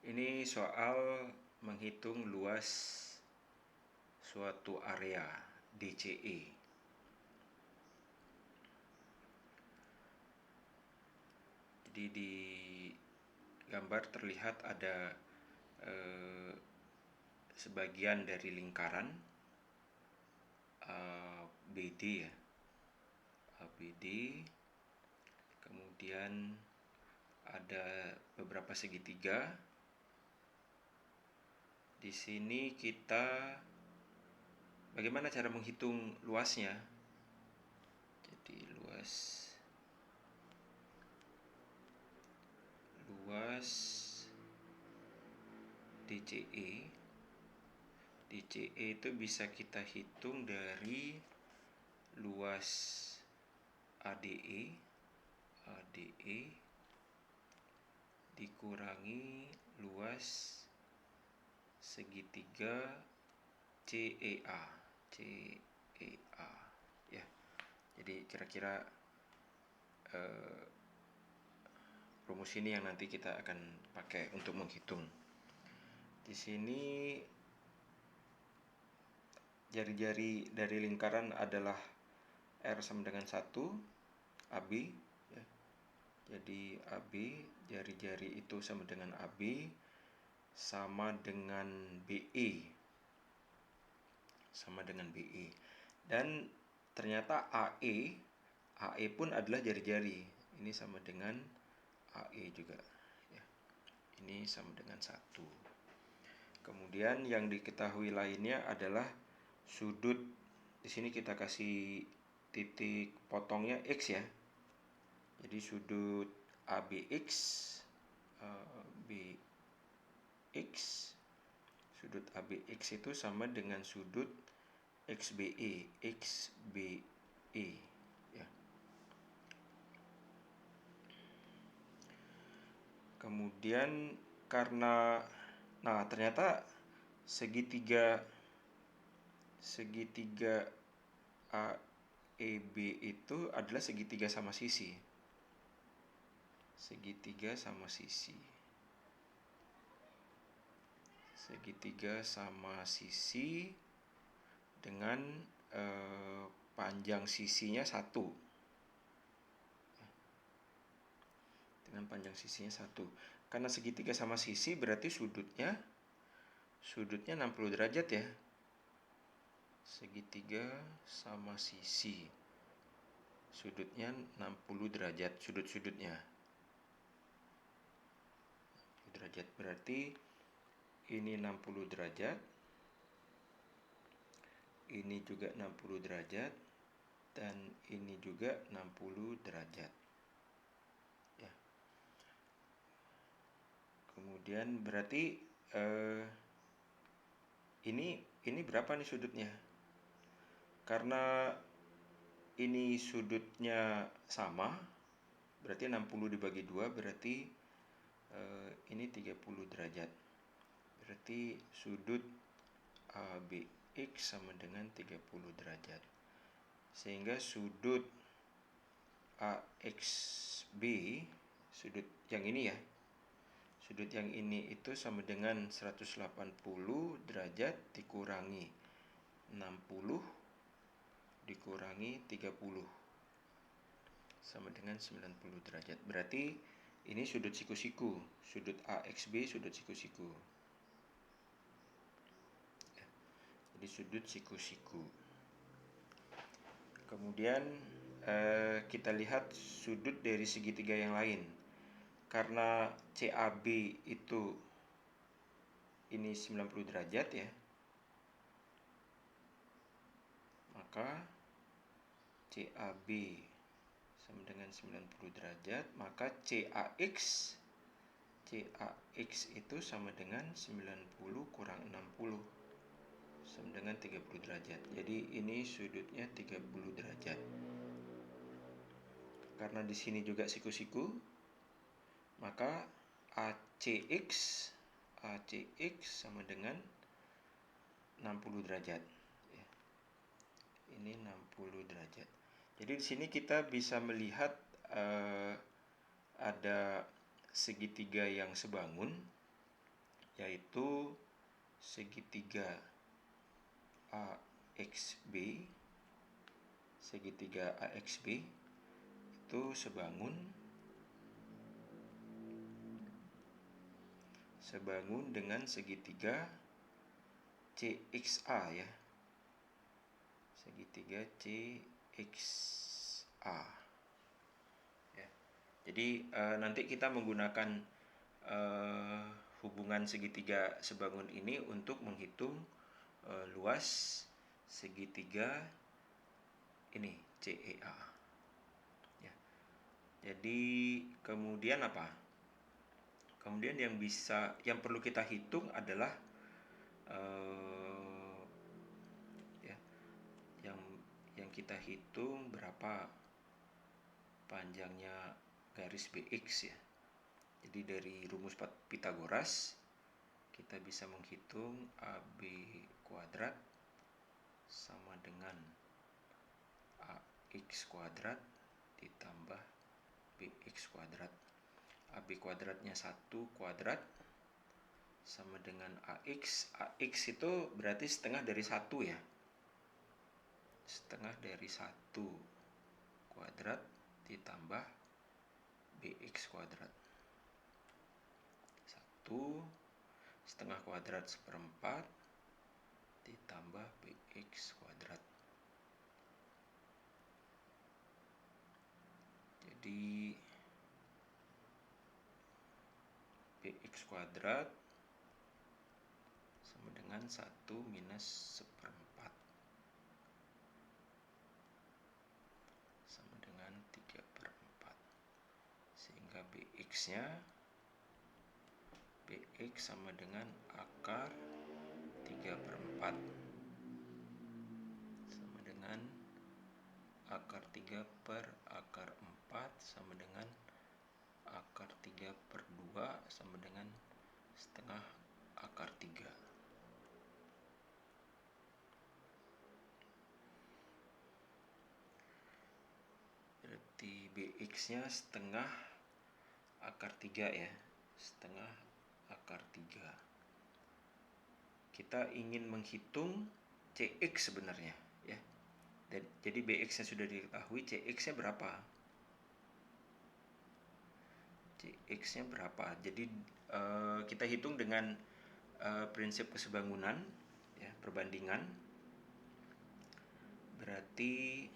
Ini soal menghitung luas suatu area DCE. Jadi di gambar terlihat ada sebagian dari lingkaran ABD ya. ABD. Kemudian ada beberapa segitiga. Di sini kita bagaimana cara menghitung luasnya? Jadi luas DCE. DCE itu bisa kita hitung dari luas ADE dikurangi luas segitiga CEA ya. Jadi kira-kira rumus ini yang nanti kita akan pakai untuk menghitung. Di sini jari-jari dari lingkaran adalah R sama dengan 1, AB ya. Jadi AB, jari-jari itu sama dengan AB sama dengan BE. Dan ternyata AE pun adalah jari-jari. Ini sama dengan AE juga ya. Ini sama dengan 1. Kemudian yang diketahui lainnya adalah sudut. Di sini kita kasih titik potongnya X ya. Jadi sudut ABX sudut ABX itu sama dengan sudut XBE ya. Kemudian karena ternyata segitiga AEB itu adalah segitiga sama sisi. Segitiga sama sisi dengan panjang sisinya 1. Karena segitiga sama sisi berarti sudutnya 60 derajat ya. Segitiga sama sisi, sudutnya 60 derajat, sudut-sudutnya derajat. Berarti ini 60 derajat, ini juga 60 derajat, dan ini juga 60 derajat ya. Kemudian berarti ini berapa nih sudutnya? Karena ini sudutnya sama, berarti 60 dibagi 2 berarti ini 30 derajat. Berarti sudut ABX sama dengan 30 derajat. Sehingga sudut AXB, sudut yang ini ya. Sudut yang ini itu sama dengan 180 derajat dikurangi 60 dikurangi 30 sama dengan 90 derajat. Berarti ini sudut siku-siku. Sudut AXB sudut siku-siku. Jadi sudut siku-siku. Kemudian kita lihat sudut dari segitiga yang lain. Karena CAB itu ini 90 derajat ya, maka CAB sama dengan 90 derajat, maka CAX itu sama dengan 90 kurang 60 sama dengan 30 derajat. Jadi ini sudutnya 30 derajat. Karena di sini juga siku-siku, maka ACX sama dengan 60 derajat. Ini 60 derajat. Jadi di sini kita bisa melihat ada segitiga yang sebangun yaitu segitiga AXB. Segitiga AXB itu sebangun dengan segitiga CXA ya. Segitiga CXA ya. Jadi nanti kita menggunakan hubungan segitiga sebangun ini untuk menghitung luas segitiga ini CEA ya. Jadi kemudian apa? Kemudian yang perlu kita hitung adalah yang kita hitung berapa panjangnya garis BX ya. Jadi dari rumus Pythagoras kita bisa menghitung AB kuadrat sama dengan AX kuadrat ditambah BX kuadrat. AB kuadratnya 1 kuadrat sama dengan AX. AX itu berarti setengah dari 1 ya. Setengah dari 1 kuadrat ditambah BX kuadrat. 1 setengah kuadrat seperempat ditambah BX kuadrat. Jadi BX kuadrat sama dengan 1 minus seperempat sama dengan 3/4. Sehingga BX sama dengan akar 3/4 sama dengan akar 3 per akar 4 sama dengan akar 3/2 sama dengan setengah akar 3. Berarti BX-nya setengah akar 3 ya. Setengah akar 3. Kita ingin menghitung CX sebenarnya ya. Jadi BX-nya sudah diketahui, CX-nya berapa? CX-nya berapa? Jadi kita hitung dengan prinsip kesebangunan ya, perbandingan. Berarti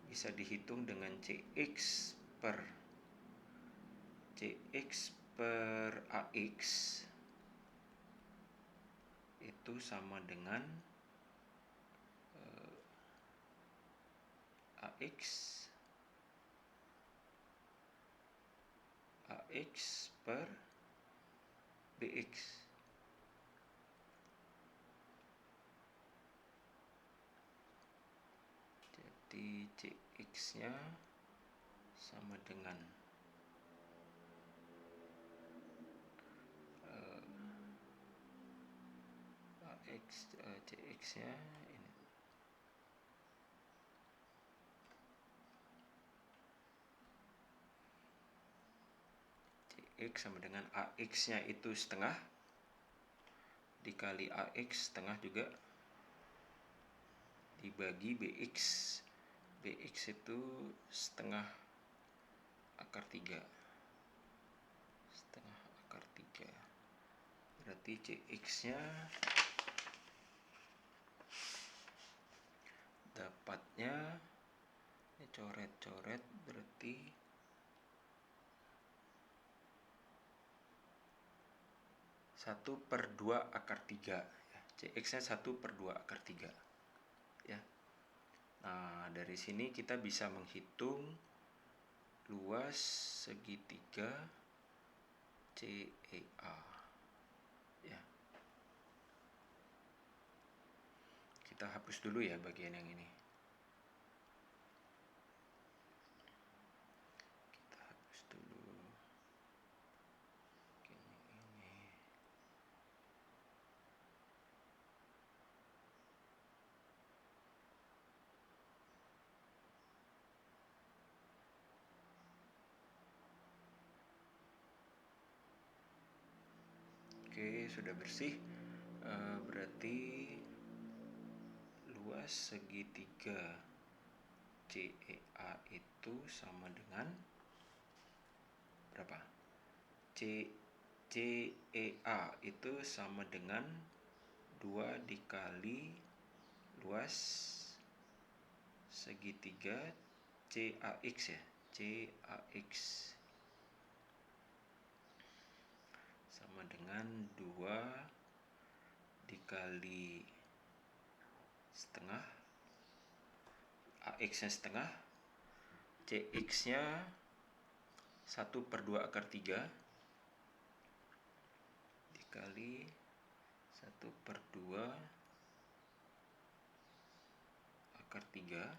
bisa dihitung dengan CX per AX itu sama dengan AX per BX. Jadi CX-nya sama dengan CX-nya ini. CX sama dengan AX-nya itu setengah dikali AX setengah juga dibagi BX. BX itu setengah akar 3. Setengah akar 3. Berarti CX-nya dapatnya ini coret-coret berarti 1/2 akar 3 ya. CX-nya 1/2 akar 3 ya. Nah, dari sini kita bisa menghitung luas segitiga CEA ya. Kita hapus dulu ya bagian yang ini. Kita hapus dulu ini. Oke, Oke, sudah bersih. Berarti luas segitiga CEA itu sama dengan berapa? CEA itu sama dengan 2 dikali luas segitiga CAX ya. CAX sama dengan 2 dikali setengah, AX nya setengah, CX nya 1/2 akar 3 dikali 1/2 akar 3,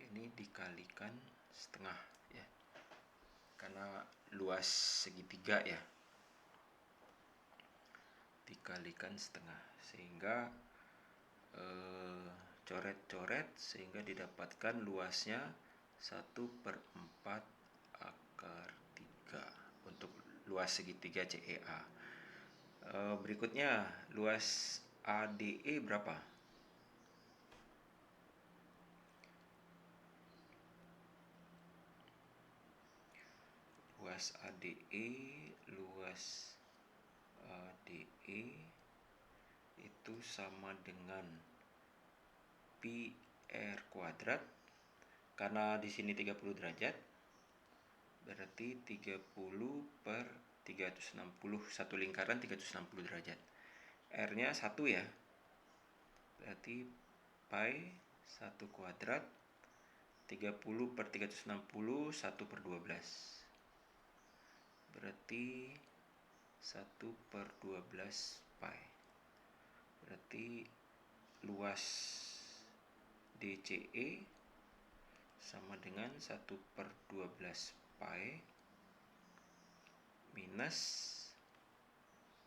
ini dikalikan setengah ya, karena luas segitiga ya, dikalikan setengah, sehingga coret-coret sehingga didapatkan luasnya 1/4 akar 3 untuk luas segitiga CEA. Berikutnya luas ADE berapa? Luas ADE itu sama dengan pi R kuadrat, karena di sini 30 derajat, berarti 30/360, satu lingkaran 360 derajat. R-nya 1 ya, berarti pi 1 kuadrat 30/360 1/12, berarti 1/12 pi. Berarti luas DCE sama dengan 1/12 pi minus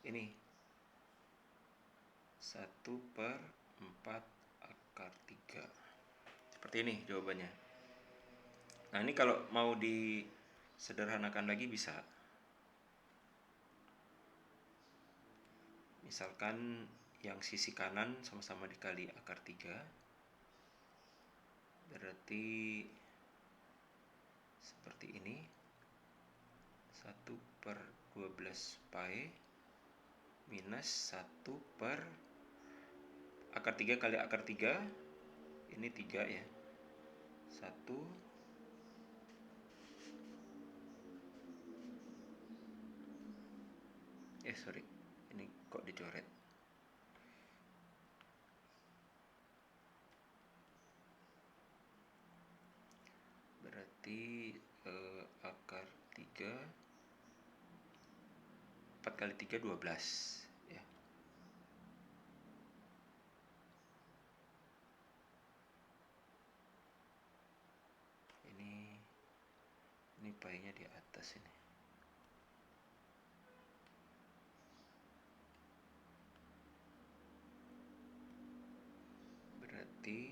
ini 1/4 akar 3. Seperti ini jawabannya. Nah, ini kalau mau disederhanakan lagi bisa. Misalkan yang sisi kanan sama-sama dikali akar 3, berarti seperti ini, 1/12 pi minus 1 per akar 3 kali akar 3, ini 3 ya, 1 sorry, ini kok dicoret. Berarti akar 3, 4 kali 3 12 ya. Ini pi-nya di atas ini. Berarti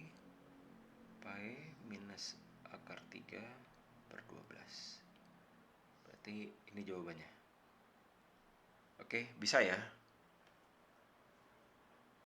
pi minus akar 3/12. Berarti ini jawabannya. Oke, bisa ya?